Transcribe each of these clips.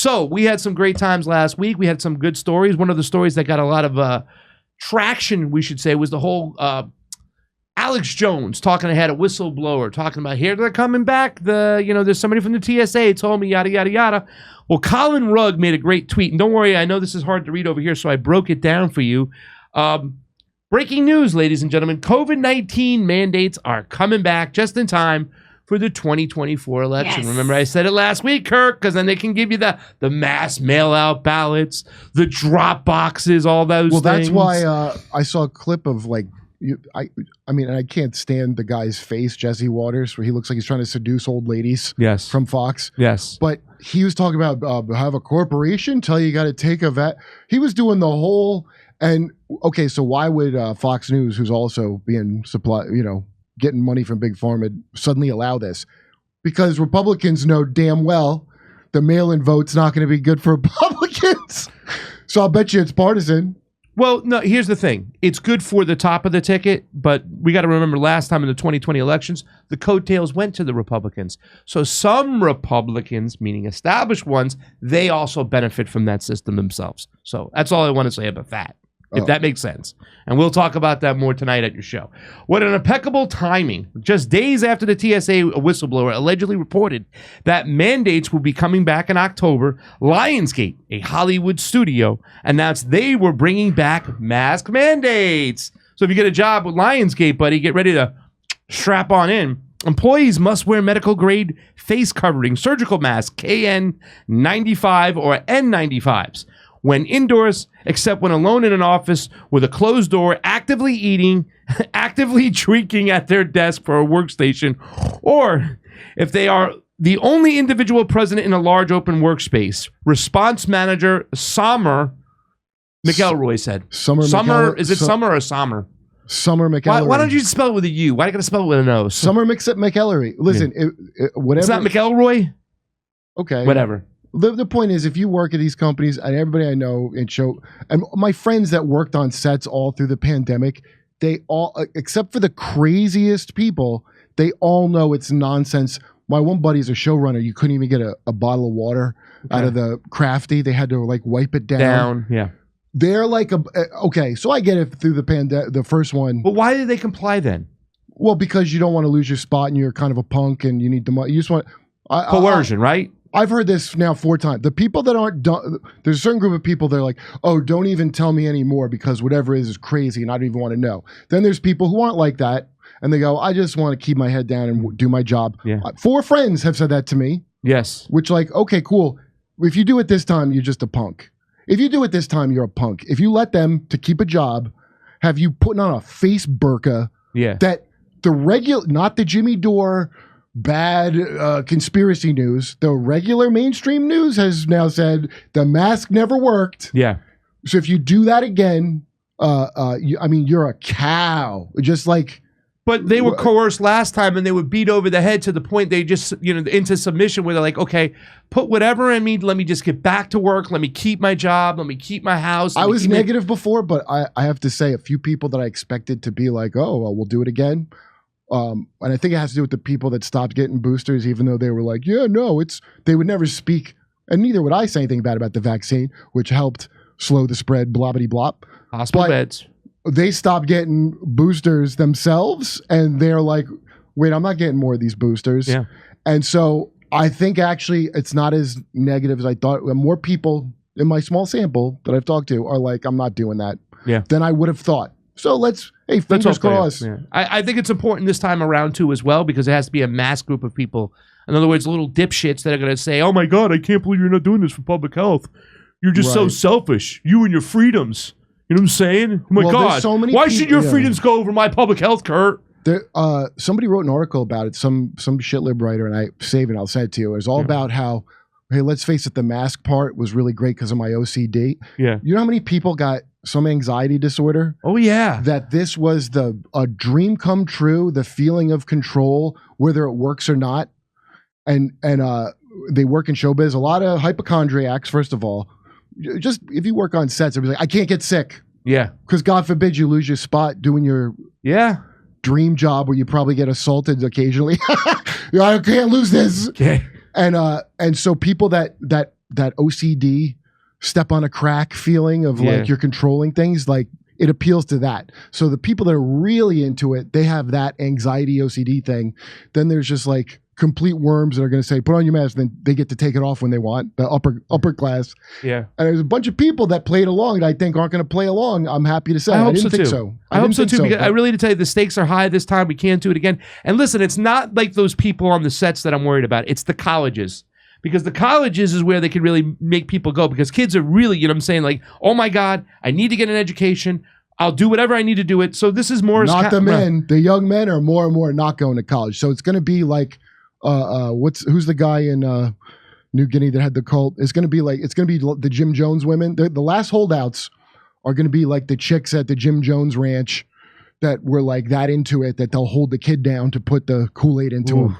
So we had some great times last week. We had some good stories. One of the stories that got a lot of traction, we should say, was the whole Alex Jones talking ahead, a whistleblower, talking about here they're coming back. There's somebody from the TSA told me yada yada yada. Well, Colin Rugg made a great tweet, and don't worry, I know this is hard to read over here, so I broke it down for you. Breaking news, ladies and gentlemen: COVID-19 mandates are coming back just in time for the 2024 election. Yes. Remember, I said it last week, Kirk, because then they can give you the mass mail-out ballots, the drop boxes, all those things. Well, that's why I saw a clip of I mean, I can't stand the guy's face, Jesse Waters, where he looks like he's trying to seduce old ladies. Yes. From Fox. Yes. But he was talking about have a corporation tell you got to take a vet. He was doing the whole. And okay, so why would Fox News, who's also being getting money from Big Pharma, suddenly allow this? Because Republicans know damn well the mail-in vote's not going to be good for Republicans. So I'll bet you it's partisan. Well, no, here's the thing. It's good for the top of the ticket, but we got to remember last time in the 2020 elections, the coattails went to the Republicans. So some Republicans, meaning established ones, they also benefit from that system themselves. So that's all I want to say about that, if that makes sense. And we'll talk about that more tonight at your show. What an impeccable timing. Just days after the TSA whistleblower allegedly reported that mandates will be coming back in October, Lionsgate, a Hollywood studio, announced they were bringing back mask mandates. So if you get a job with Lionsgate, buddy, get ready to strap on in. Employees must wear medical-grade face covering, surgical masks, KN95 or N95s. When indoors, except when alone in an office with a closed door, actively eating, actively drinking at their desk for a workstation, or if they are the only individual present in a large open workspace. Response manager Summer McElroy said. Summer, is it Summer or Summer? Summer McElroy. Why don't you spell it with a U? Why do you got to spell it with an O? Summer McElroy. Listen, whatever. It's not McElroy? Okay. Whatever. The point is, if you work at these companies, and everybody I know and my friends that worked on sets all through the pandemic, they all, except for the craziest people, they all know it's nonsense. My one buddy's a showrunner. You couldn't even get a bottle of water out of the crafty. They had to wipe it down. Yeah. They're like okay. So I get it through the first one. But why did they comply then? Well, because you don't want to lose your spot, and you're kind of a punk, and you need the money. You just want coercion, right? I've heard this now 4 times. The people that aren't done, there's a certain group of people that are like, oh, don't even tell me anymore because whatever it is crazy and I don't even want to know. Then there's people who aren't like that and they go, I just want to keep my head down and do my job. Yeah. 4 friends have said that to me. Yes. Which okay, cool. If you do it this time, you're just a punk. If you do it this time, you're a punk. If you let them to keep a job, have you putting on a face burqa that the regular, not the Jimmy Dore bad conspiracy news, the regular mainstream news has now said the mask never worked. Yeah. So if you do that again, you're a cow. Just like. But they were coerced last time, and they were beat over the head to the point they just, into submission where they're like, okay, put whatever in me. Let me just get back to work. Let me keep my job. Let me keep my house. I was negative before, but I have to say a few people that I expected to be like, oh, well, we'll do it again. And I think it has to do with the people that stopped getting boosters, even though they were like, yeah, no, they would never speak. And neither would I say anything bad about the vaccine, which helped slow the spread, blah-bitty-blop. Hospital beds. They stopped getting boosters themselves, and they're like, wait, I'm not getting more of these boosters. Yeah. And so I think actually it's not as negative as I thought. More people in my small sample that I've talked to are like, I'm not doing that. Yeah. Than I would have thought. So fingers crossed. Yeah. I think it's important this time around too as well, because it has to be a mass group of people. In other words, little dipshits that are going to say, oh my God, I can't believe you're not doing this for public health. You're just so selfish. You and your freedoms. You know what I'm saying? Oh my God. So many why should your freedoms go over my public health, Kurt? Somebody wrote an article about it, some shitlib writer, and I save it, I'll send it to you. It was all about how, hey, let's face it, the mask part was really great because of my OCD. Yeah. You know how many people got some anxiety disorder? Oh, yeah. That this was a dream come true, the feeling of control, whether it works or not. And they work in showbiz. A lot of hypochondriacs, first of all. Just if you work on sets, it'll be like, I can't get sick. Yeah. Because God forbid you lose your spot doing your dream job where you probably get assaulted occasionally. I can't lose this. Okay. And so people that OCD, step on a crack feeling of like you're controlling things. Like it appeals to that. So the people that are really into it, they have that anxiety OCD thing. Then there's just like complete worms that are going to say, put on your mask. Then they get to take it off when they want, the upper class. Yeah. And there's a bunch of people that played along that I think aren't going to play along. I'm happy to say. I didn't think so. I hope so too. Because I really did tell you the stakes are high this time. We can't do it again. And listen, it's not like those people on the sets that I'm worried about. It's the colleges. Because the colleges is where they can really make people go. Because kids are really, you know what I'm saying? Like, oh my God, I need to get an education. I'll do whatever I need to do it. So this is more... Not the men. The young men are more and more not going to college. So it's going to be like... who's the guy in New Guinea that had the cult? It's going to be the Jim Jones women. The last holdouts are going to be like the chicks at the Jim Jones ranch that were like that into it, that they'll hold the kid down to put the Kool-Aid into him.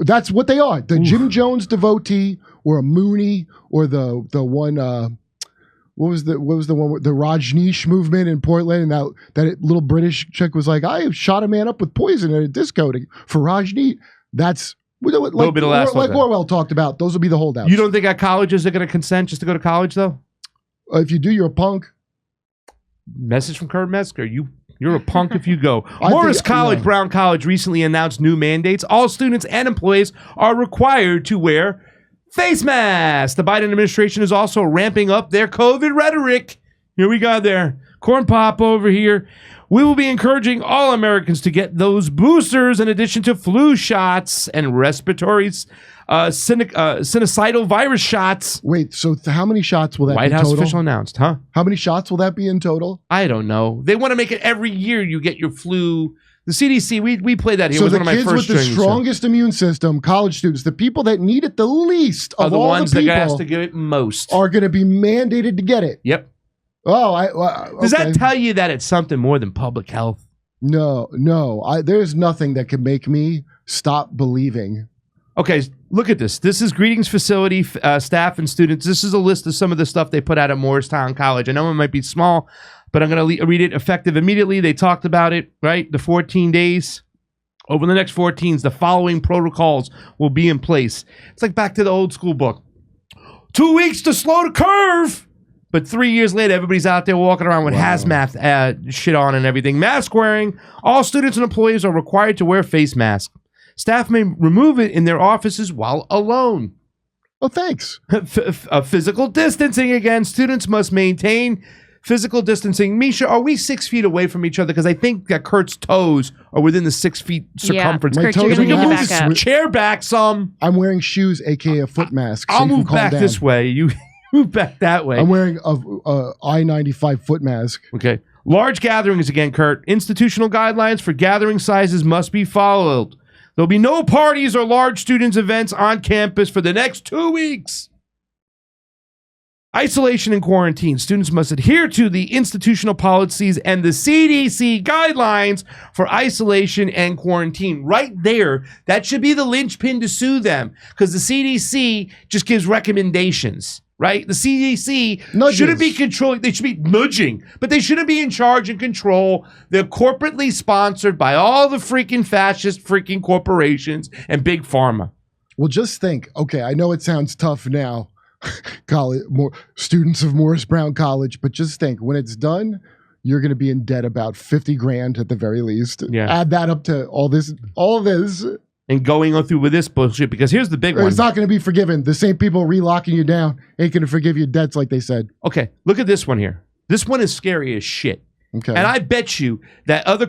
That's what they are. The Jim Jones devotee, or a Mooney, or the one. What was the one with the Rajneesh movement in Portland, and that little British chick was like, I shot a man up with poison at a disco for Rajneesh. That's like Orwell talked about. Those will be the holdouts. You don't think at colleges are going to consent just to go to college, though? If you do, you're a punk. Message from Kurt Metzger. You're a punk if you go. Morris College, Brown College recently announced new mandates. All students and employees are required to wear face masks. The Biden administration is also ramping up their COVID rhetoric. Here we go there. Corn Pop over here. We will be encouraging all Americans to get those boosters in addition to flu shots and respiratory sinusitis virus shots. Wait, so how many shots will that be total? White House official announced, huh? How many shots will that be in total? I don't know. They want to make it every year you get your flu. The CDC, we play that here. So it was the one of my kids first with the strongest immune system, college students, the people that need it the least of all the ones that has to get it most, are going to be mandated to get it. Yep. Oh, okay. Does that tell you that it's something more than public health? No. There's nothing that can make me stop believing. Okay, look at this. This is Greetings facility staff and students. This is a list of some of the stuff they put out at Morristown College. I know it might be small, but I'm going to read it effective immediately. They talked about it, right? The 14 days. Over the next 14s, the following protocols will be in place. It's like back to the old school book. 2 weeks to slow the curve. But 3 years later, everybody's out there walking around with hazmat shit on and everything. Mask wearing. All students and employees are required to wear face masks. Staff may remove it in their offices while alone. Oh, thanks. Physical distancing again. Students must maintain physical distancing. Misha, are we 6 feet away from each other? Because I think that Kurt's toes are within the 6 feet circumference. Yeah, Kurt, you're going to need to back up. Chair back some. I'm wearing shoes, a.k.a. a foot mask. I'll move back this way. You move back that way. I'm wearing a I-95 foot mask. Okay. Large gatherings again, Kurt. Institutional guidelines for gathering sizes must be followed. There'll be no parties or large students' events on campus for the next 2 weeks. Isolation and quarantine. Students must adhere to the institutional policies and the CDC guidelines for isolation and quarantine. Right there, that should be the linchpin to sue them, because the CDC just gives recommendations, right? The CDC shouldn't be controlling. They should be nudging, but they shouldn't be in charge and control. They're corporately sponsored by all the freaking fascist freaking corporations and big pharma. Well, just think. Okay, I know it sounds tough now. College, more students of Morris Brown College, but just think, when it's done, you're going to be in debt about $50,000 at the very least. Yeah. Add that up to all this, and going on through with this bullshit, because here's the big one. It's not going to be forgiven. The same people relocking you down ain't going to forgive your debts, like they said. Okay, look at this one here. This one is scary as shit. Okay. And I bet you that other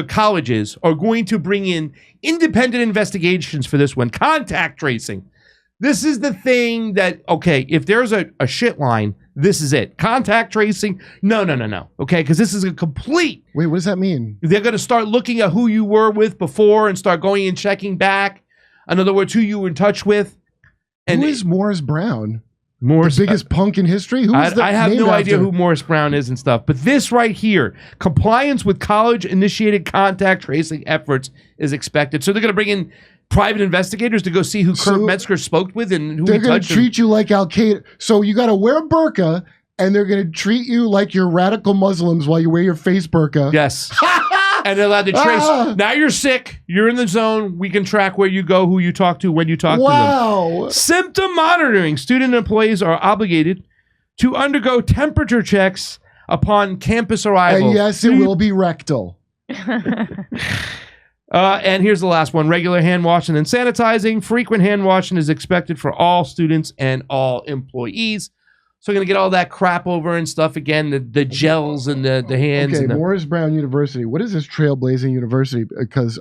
colleges are going to bring in independent investigations for this one. Contact tracing. This is the thing that, okay, if there's a shit line, this is it. Contact tracing, no. Okay, because this is a complete... Wait, what does that mean? They're going to start looking at who you were with before and start going and checking back. In other words, who you were in touch with. And who is Morris Brown? The biggest punk in history? I have no idea who Morris Brown is and stuff. But this right here, compliance with college-initiated contact tracing efforts is expected. So they're going to bring in private investigators to go see who Kurt Metzger spoke with and who he touched. They're going to treat you like Al-Qaeda. So you got to wear a burqa, and they're going to treat you like you're radical Muslims while you wear your face burqa. Yes. And they're allowed to trace. Now you're sick. You're in the zone. We can track where you go, who you talk to, when you talk to them. Wow. Symptom monitoring. Student employees are obligated to undergo temperature checks upon campus arrival. And yes, it will be rectal. And here's the last one. Regular hand washing and sanitizing. Frequent hand washing is expected for all students and all employees. So we're going to get all that crap over and stuff again, the gels and the hands. Okay, and Morris Brown University. What is this trailblazing university? Because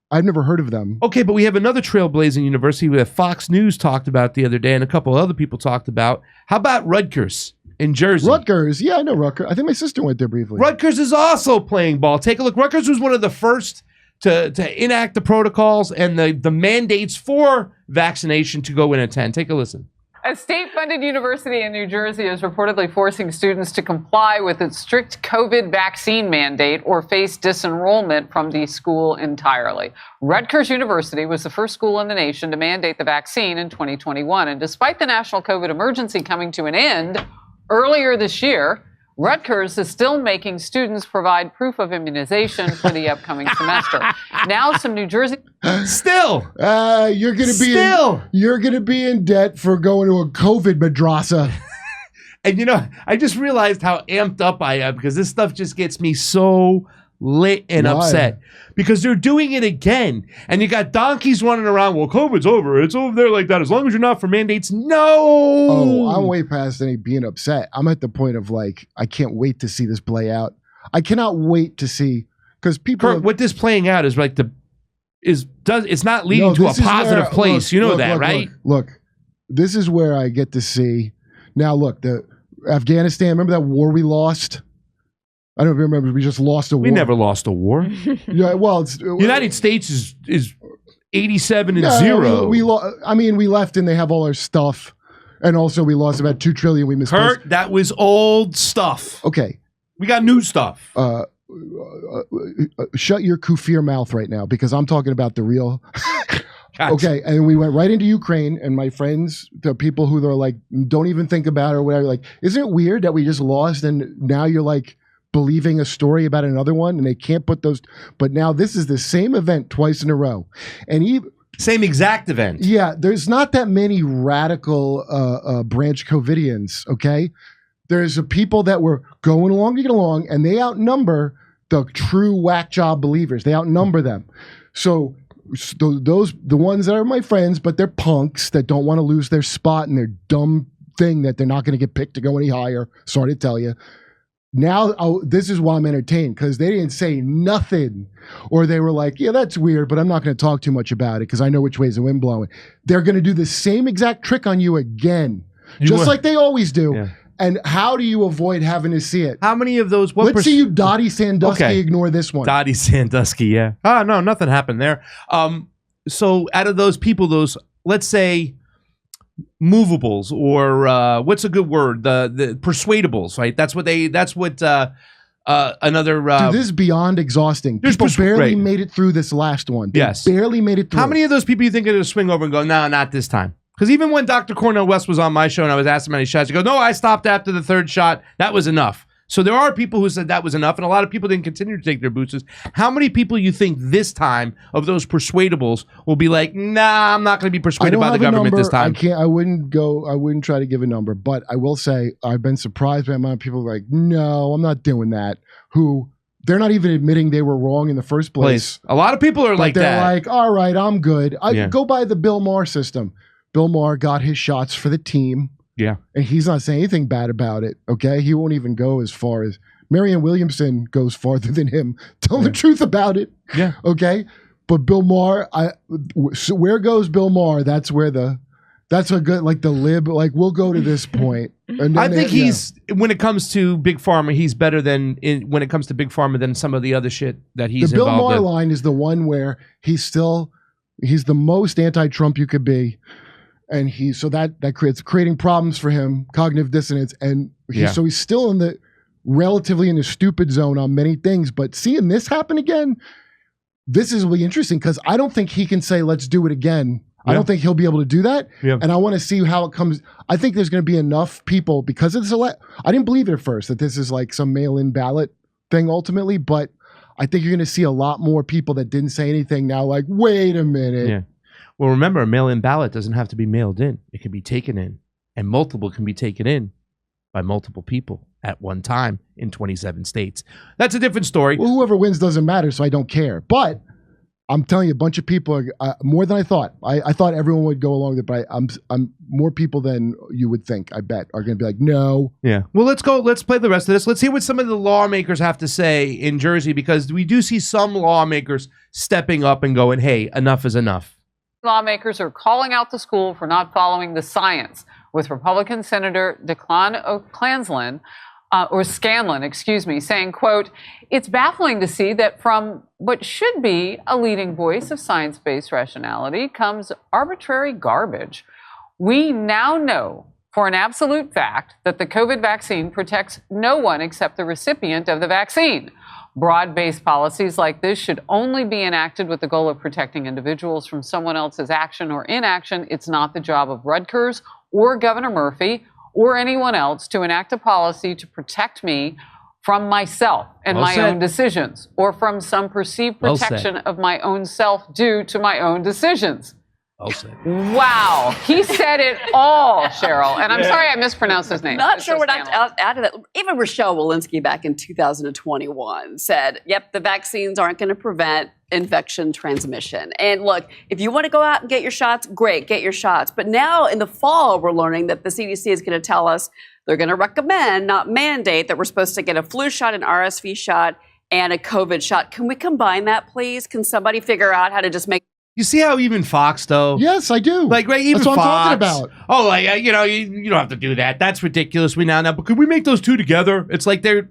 I've never heard of them. Okay, but we have another trailblazing university that Fox News talked about the other day and a couple other people talked about. How about Rutgers in Jersey? Rutgers. Yeah, I know Rutgers. I think my sister went there briefly. Rutgers is also playing ball. Take a look. Rutgers was one of the first to enact the protocols and the mandates for vaccination to go and attend. Take a listen. A state-funded university in New Jersey is reportedly forcing students to comply with its strict COVID vaccine mandate or face disenrollment from the school entirely. Rutgers University was the first school in the nation to mandate the vaccine in 2021. And despite the national COVID emergency coming to an end earlier this year, Rutgers is still making students provide proof of immunization for the upcoming semester. Now, some New Jersey... Still, you're gonna be in debt for going to a COVID madrasa. And you know, I just realized how amped up I am because this stuff just gets me so lit and upset because they're doing it again. And you got donkeys running around. Well, COVID's over. It's over there like that. As long as you're not for mandates. No. Oh, I'm way past any being upset. I'm at the point of like, I can't wait to see this play out. I cannot wait to see because people. Kurt, what this playing out is like it's not leading to a positive place. Look, right? Look, this is where I get to see. Now, look, the Afghanistan. Remember that war we lost? I don't remember. We just lost a war. We never lost a war. Yeah, well, United States is 87-0. We left and they have all our stuff, and also we lost about $2 trillion. We misplaced. Kurt, that was old stuff. Okay, we got new stuff. Shut your kufir mouth right now because I'm talking about the real. Gotcha. Okay, and we went right into Ukraine, and my friends, the people who are like, don't even think about it or whatever, like, isn't it weird that we just lost and now you're like believing a story about another one and they can't put those, but now this is the same event twice in a row. And even same exact event. Yeah, there's not that many radical branch COVIDians, okay? There's people that were going along to get along and they outnumber the true whack job believers. They outnumber them. So the ones that are my friends, but they're punks that don't want to lose their spot in their dumb thing that they're not going to get picked to go any higher. Sorry to tell you. Now, this is why I'm entertained because they didn't say nothing or they were like, yeah, that's weird, but I'm not going to talk too much about it because I know which way is the wind blowing. They're going to do the same exact trick on you again, like they always do. Yeah. And how do you avoid having to see it? How many of those? Let's see you, Dottie Sandusky, ignore this one. Dottie Sandusky, yeah. Oh, no, nothing happened there. So out of those people, let's say, movables or what's a good word? The persuadables, right? That's what another. Dude, this is beyond exhausting. People barely made it through this last one. They barely made it through. How many of those people you think are going to swing over and go, no, not this time? Because even when Dr. Cornel West was on my show and I was asking him how many shots, he goes, no, I stopped after the third shot. That was enough. So there are people who said that was enough, and a lot of people didn't continue to take their boosters. How many people you think this time of those persuadables will be like, nah, I'm not going to be persuaded by the government this time? I wouldn't try to give a number, but I will say I've been surprised by the amount of people who are like, no, I'm not doing that, who they're not even admitting they were wrong in the first place. A lot of people are like that. They're like, all right, I'm good. I go by the Bill Maher system. Bill Maher got his shots for the team. Yeah. And he's not saying anything bad about it, okay? He won't even go as far as Marianne Williamson goes farther than him. Tell the truth about it. Yeah. Okay? But Bill Maher, so where goes Bill Maher? That's where that's a good, like the lib, like we'll go to this point. And I think when it comes to Big Pharma, he's better than, when it comes to Big Pharma than some of the other shit that he's involved in. The Bill Maher line is the one where he's the most anti-Trump you could be. And so that creates creating problems for him, cognitive dissonance, and so he's still relatively in the stupid zone on many things. But seeing this happen again, this is really interesting because I don't think he can say let's do it again. Yeah. I don't think he'll be able to do that. Yeah. And I want to see how it comes. I think there's going to be enough people because of this. I didn't believe it at first that this is like some mail-in ballot thing ultimately, but I think you're going to see a lot more people that didn't say anything now, like, wait a minute. Yeah. Well, remember, a mail-in ballot doesn't have to be mailed in. It can be taken in, and multiple can be taken in by multiple people at one time in 27 states. That's a different story. Well, whoever wins doesn't matter, so I don't care. But I'm telling you, a bunch of people are more than I thought. I thought everyone would go along with it, but I'm more people than you would think, I bet, are going to be like, no. Yeah. Well, let's go. Let's play the rest of this. Let's hear what some of the lawmakers have to say in Jersey, because we do see some lawmakers stepping up and going, hey, enough is enough. Lawmakers are calling out the school for not following the science, with Republican Senator Scanlon, saying, quote, "It's baffling to see that from what should be a leading voice of science-based rationality comes arbitrary garbage. We now know for an absolute fact that the COVID vaccine protects no one except the recipient of the vaccine. Broad-based policies like this should only be enacted with the goal of protecting individuals from someone else's action or inaction. It's not the job of Rutgers or Governor Murphy or anyone else to enact a policy to protect me from myself and my own decisions, or from some perceived protection of my own self due to my own decisions." Well said. Wow. He said it all, Cheryl. And I'm sorry I mispronounced his name. Not sure what I'd add to that. Even Rochelle Walensky back in 2021 said, yep, the vaccines aren't going to prevent infection transmission. And look, if you want to go out and get your shots, great, get your shots. But now in the fall, we're learning that the CDC is going to tell us they're going to recommend, not mandate, that we're supposed to get a flu shot, an RSV shot, and a COVID shot. Can we combine that, please? Can somebody figure out how to just make... You see how even Fox, though? Yes, I do. Like, right, even That's what Fox. I'm talking about. Oh, like, you don't have to do that. That's ridiculous. We now, but could we make those two together? It's like they're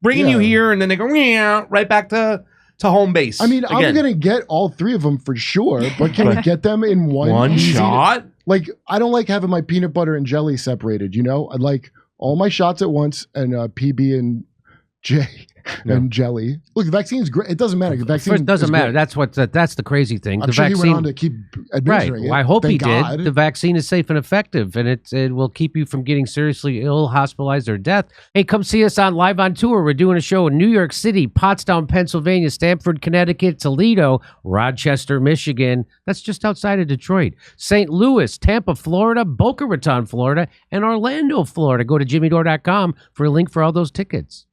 bringing you here, and then they go, right back to home base. I mean, I'm going to get all three of them for sure, but can we get them in one shot? Like, I don't like having my peanut butter and jelly separated, you know? I'd like all my shots at once, and PB and J and jelly. Look, the vaccine's great. It doesn't matter. The vaccine it doesn't matter. Great. That's the crazy thing. I'm the sure vaccine, he went on to keep administering it. Well, I hope Thank he God. did. The vaccine is safe and effective, and it will keep you from getting seriously ill, hospitalized, or death. Hey, come see us on Live on Tour. We're doing a show in New York City, Pottstown, Pennsylvania, Stamford, Connecticut, Toledo, Rochester, Michigan. That's just outside of Detroit. St. Louis, Tampa, Florida, Boca Raton, Florida, and Orlando, Florida. Go to jimmydore.com for a link for all those tickets.